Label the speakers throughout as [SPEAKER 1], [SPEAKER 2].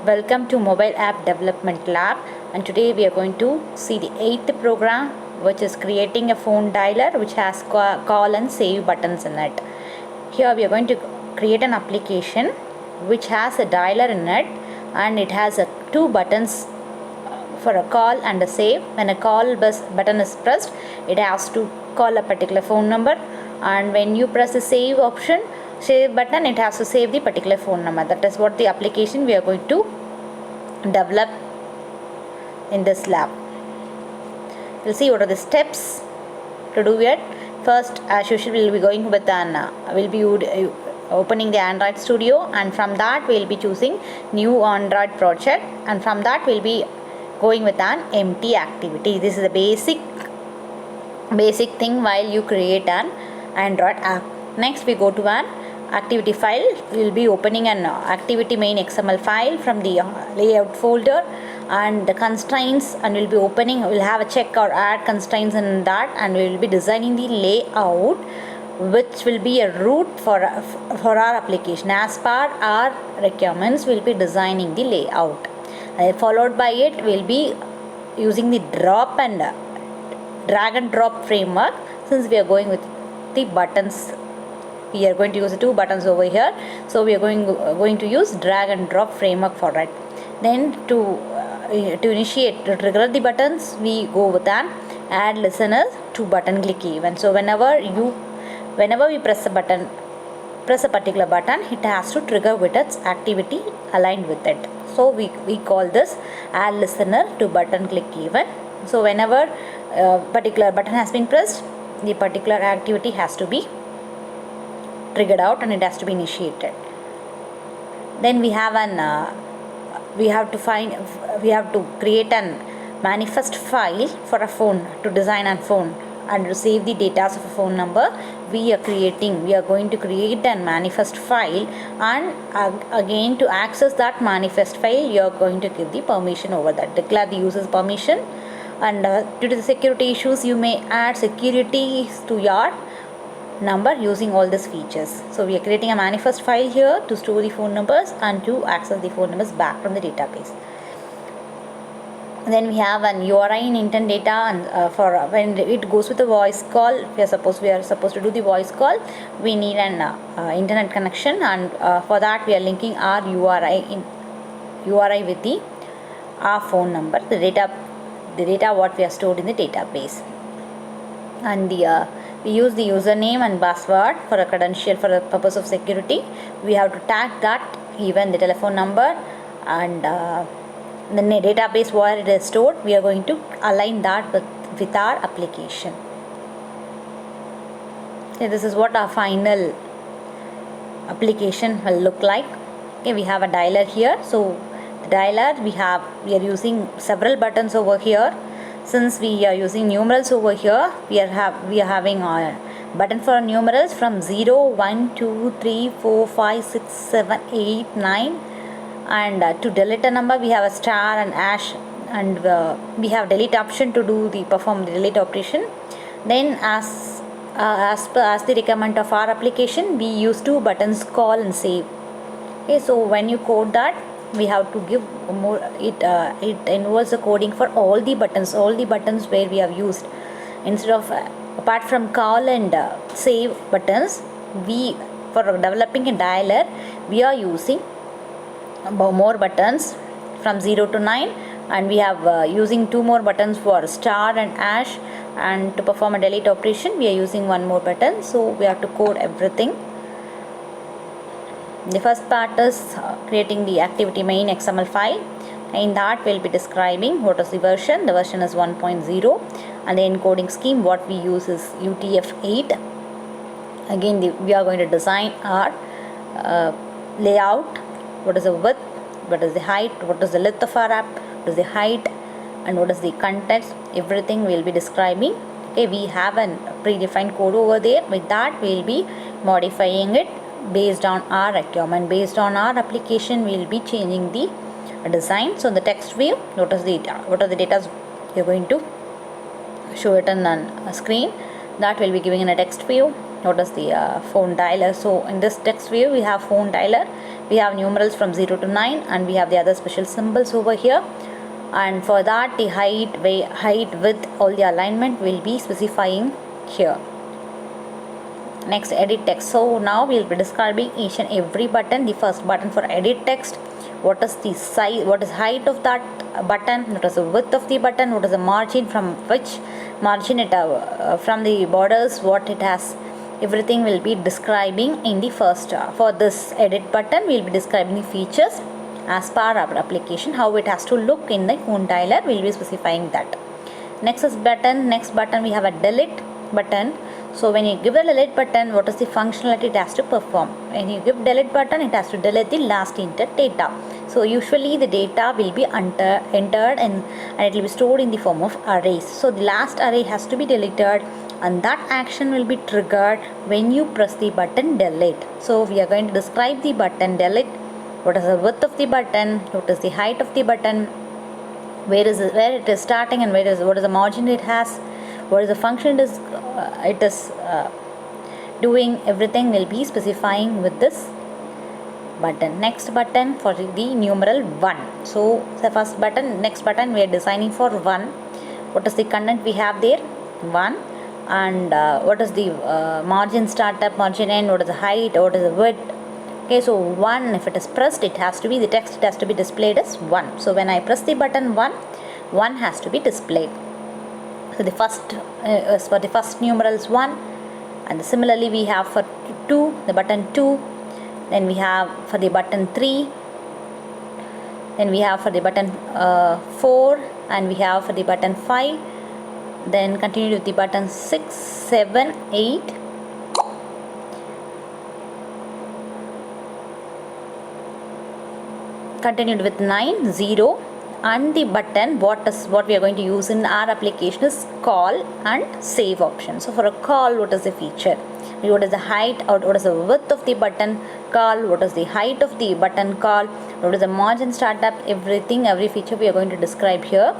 [SPEAKER 1] Welcome to Mobile App Development Lab, and today we are going to see the 8th program, which is creating a phone dialer which has call and save buttons in it. Here we are going to create an application which has a dialer in it, and it has two buttons for a call and a save. When a call button is pressed, it has to call a particular phone number, and when you press the save button, it has to save the particular phone number. That is what the application we are going to develop in this lab. We'll see what are the steps to do it. First, as usual, we'll be going with opening the Android Studio, and from that we'll be choosing new Android project, and from that we'll be going with an empty activity. This is the basic thing while you create an Android app. Next, we go to an activity file. We will be opening an activity main XML file from the layout folder, and the constraints, and we'll have a check or add constraints in that, and we will be designing the layout which will be a root for our application. As per our requirements, we'll be designing the layout. Followed by it, we'll be using the drag and drop framework. Since we are going with the buttons, we are going to use the two buttons over here, so we are going to use drag and drop framework for it. Then to trigger the buttons, we go with an add listeners to button click event. So whenever we press a particular button, it has to trigger with its activity aligned with it. So we call this add listener to button click event. So whenever a particular button has been pressed, the particular activity has to be triggered out and it has to be initiated. Then we have to create an manifest file for a phone, to design a phone and receive the data of a phone number. We are going to create a manifest file, and again, to access that manifest file, you are going to give the permission over that. Declare the user's permission, and due to the security issues, you may add securities to your number using all these features. So we are creating a manifest file here to store the phone numbers and to access the phone numbers back from the database. Then we have an URI in intent data, and for when it goes with a voice call, we are supposed to do the voice call, we need an internet connection, and for that we are linking our URI with our phone number, the data what we are stored in the database, and we use the username and password for a credential for the purpose of security. We have to tag that even the telephone number, and the database where it is stored, we are going to align that with our application. Okay, this is what our final application will look like. Okay, we have a dialer here. So the dialer, we are using several buttons over here. Since we are using numerals over here, we are having a button for numerals from 0, 1, 2, 3, 4, 5, 6, 7, 8, 9. And to delete a number, we have a star and hash, and we have delete option to perform the delete operation. Then as the requirement of our application, we use two buttons, call and save. Okay, so when you code that, we have to give more. It involves the coding for all the buttons where we have used. Instead of apart from call and save buttons, for developing a dialer, we are using more buttons from 0 to 9, and we have using two more buttons for star and hash, and to perform a delete operation we are using one more button. So we have to code everything. The first part is creating the activity main XML file. In that we'll be describing what is the version. The version is 1.0, and the encoding scheme what we use is UTF-8. Again, we are going to design our layout. What is the width, what is the height, what is the width of our app, what is the height, and what is the context. Everything we will be describing. Okay, we have a predefined code over there. With that we will be modifying it based on our requirement. Based on our application, we will be changing the design. So the text view, what are the data we are going to show it on a screen. That will be giving in a text view. What is the phone dialer. So in this text view we have phone dialer. we have numerals from 0 to 9, and we have the other special symbols over here. And for that, the height, width, all the alignment will be specifying here. Next, edit text. So now we will be describing each and every button. The first button for edit text, what is the size, what is height of that button, what is the width of the button, what is the margin, from which margin it from the borders, what it has, everything will be describing in the first. For this edit button, we will be describing the features as per our application, how it has to look in the phone dialer, we will be specifying that. Next button we have a delete button. So when you give a delete button, what is the functionality it has to perform? When you give delete button, it has to delete the last entered data. So usually the data will be entered and it will be stored in the form of arrays. So the last array has to be deleted, and that action will be triggered when you press the button delete. So we are going to describe the button delete. What is the width of the button? What is the height of the button? Where it is starting, and what is the margin it has? What is the function it is doing? Everything will be specifying with this button. Next button for the numeral 1. So the first button, next button we are designing for 1. What is the content we have there? 1. And what is the margin startup, margin end, what is the height, what is the width? Okay, so 1, if it is pressed, it has to be, the text has to be displayed as 1. So when I press the button 1 has to be displayed. So the first is for the first numerals 1, and similarly we have for 2, the button 2, then we have for the button 3, then we have for the button 4, and we have for the button 5, then continue with the button 6, 7, 8, continued with 9, 0, and the button what we are going to use in our application is call and save option. So for a call, what is the feature? What is the height, or what is the width of the button call? What is the height of the button call? What is the margin startup? Everything, every feature we are going to describe here.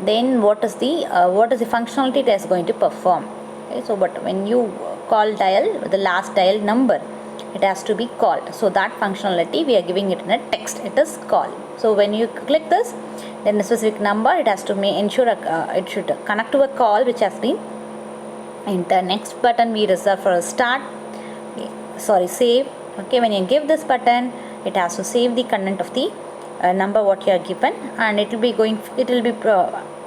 [SPEAKER 1] Then what is the functionality it is going to perform? Okay, so but when you call dial, the last dial number, it has to be called. So that functionality we are giving it in a text. It is call. So when you click this, then the specific number, it has to ensure it should connect to a call which has been entered. Next button we reserve for a start. Save. Okay, when you give this button, it has to save the content of the number what you are given, and it will be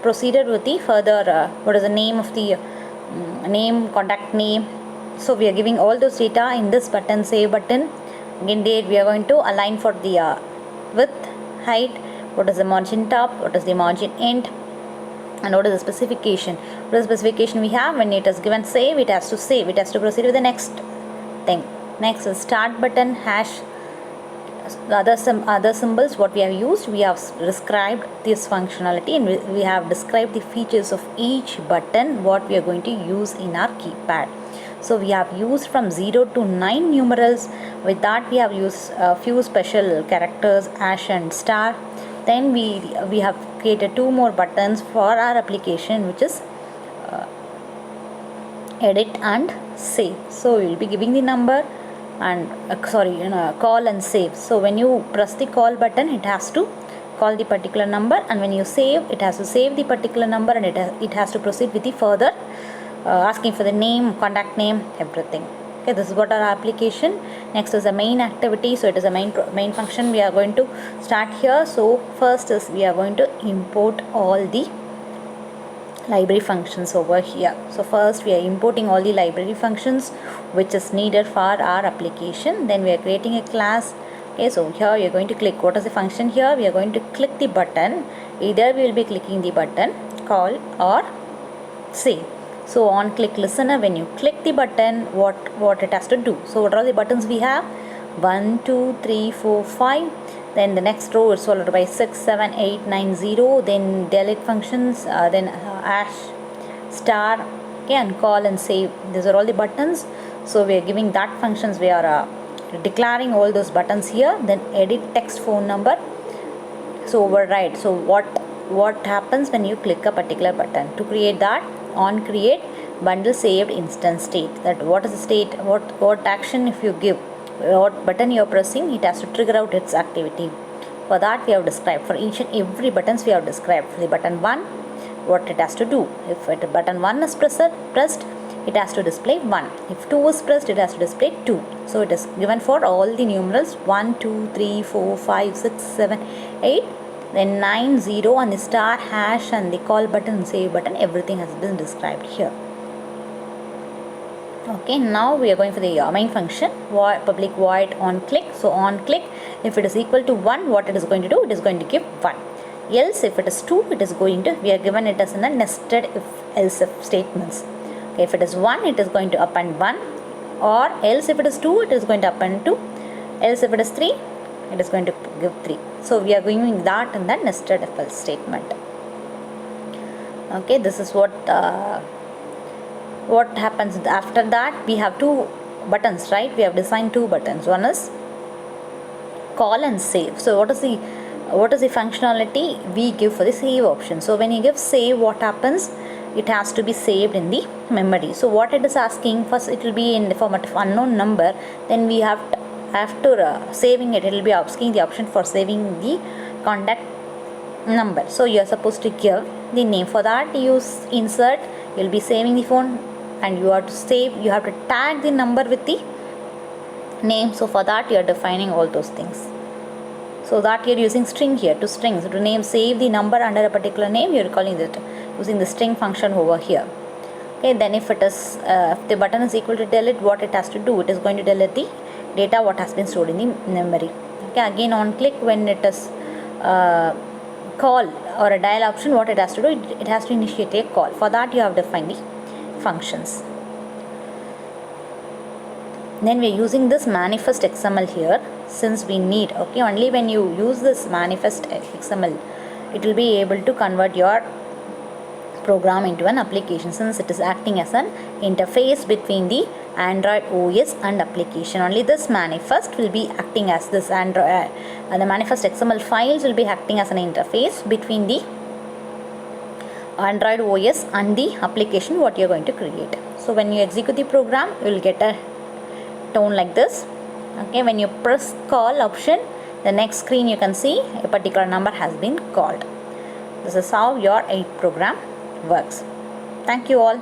[SPEAKER 1] proceeded with the further what is the name of the name, contact name. So we are giving all those data in this button, save button. Again, date we are going to align for the width, height, what is the margin top, what is the margin end, and what is the specification. What is the specification we have? When it is given save, it has to proceed with the next thing. Next is start button, hash, the other symbols what we have used. We have described this functionality, and we have described the features of each button what we are going to use in our keypad. So we have used from 0 to 9 numerals. With that we have used a few special characters, hash and star. Then we have created 2 more buttons for our application, which is edit and save. So we will be giving the number and call and save. So when you press the call button, it has to call the particular number, and when you save, it has to save the particular number, and it has to proceed with the further asking for the name, contact name, everything. Okay, this is what our application. Next is the main activity. So it is a main function we are going to start here. So first is we are going to import all the library functions over here. So first we are importing all the library functions which is needed for our application. Then we are creating a class. Okay, so here you are going to click. What is the function here? We are going to click the button. Either we will be clicking the button call or save. So on click listener, when you click the button, what it has to do. So what are the buttons we have? 1, 2, 3, 4, 5. Then the next row is followed by 6, 7, 8, 9, 0. Then delete functions, then hash, star, okay, and call and save. These are all the buttons. So we are giving that functions. We are declaring all those buttons here. Then edit text phone number. So override. So what happens when you click a particular button? To create that, on create bundle saved instance state, that what is the state, what action if you give, what button you are pressing, it has to trigger out its activity. For that we have described, for each and every buttons we have described. For the button 1, what it has to do. If button 1 is pressed, it has to display 1. If 2 is pressed, it has to display 2. So it is given for all the numerals 1, 2, 3, 4, 5, 6, 7, 8, then 9, 0 and the star, hash and the call button and save button, everything has been described here. Okay, now we are going for the main function, public void on click. So on click, if it is equal to 1, what it is going to do, it is going to give 1. Else if it is 2, it is going to, we are given it as in a nested if else if statements. Okay, if it is 1, it is going to append 1, or else if it is 2, it is going to append 2, else if it is 3, it is going to give 3. So we are doing that in the nested if else statement. Okay, this is what happens after that. We have two buttons, right? We have designed two buttons. One is call and save. So what is the functionality we give for the save option? So when you give save, what happens? It has to be saved in the memory. So what it is asking, first it will be in the format of unknown number, then we have after saving it, it will be asking the option for saving the contact number. So you are supposed to give the name. For that, use insert, you will be saving the phone and you have to save, you have to tag the number with the name. So for that you are defining all those things. So that you are using string here, to strings, to name, save the number under a particular name, you are calling it using the string function over here. Okay, then if it is if the button is equal to delete, what it has to do, it is going to delete the data what has been stored in the memory. Okay, again on click, when it is call or a dial option, what it has to do, it has to initiate a call. For that you have defined the functions. Then we are using this manifest XML here, since we need, okay, only when you use this manifest XML, it will be able to convert your program into an application, since it is acting as an interface between the Android OS and application. Only this manifest will be acting as this Android, the manifest XML files will be acting as an interface between the Android OS and the application what you are going to create. So when you execute the program, you will get a tone like this. Okay, when you press call option, the next screen you can see a particular number has been called. This is how your 8 program works. Thank you all.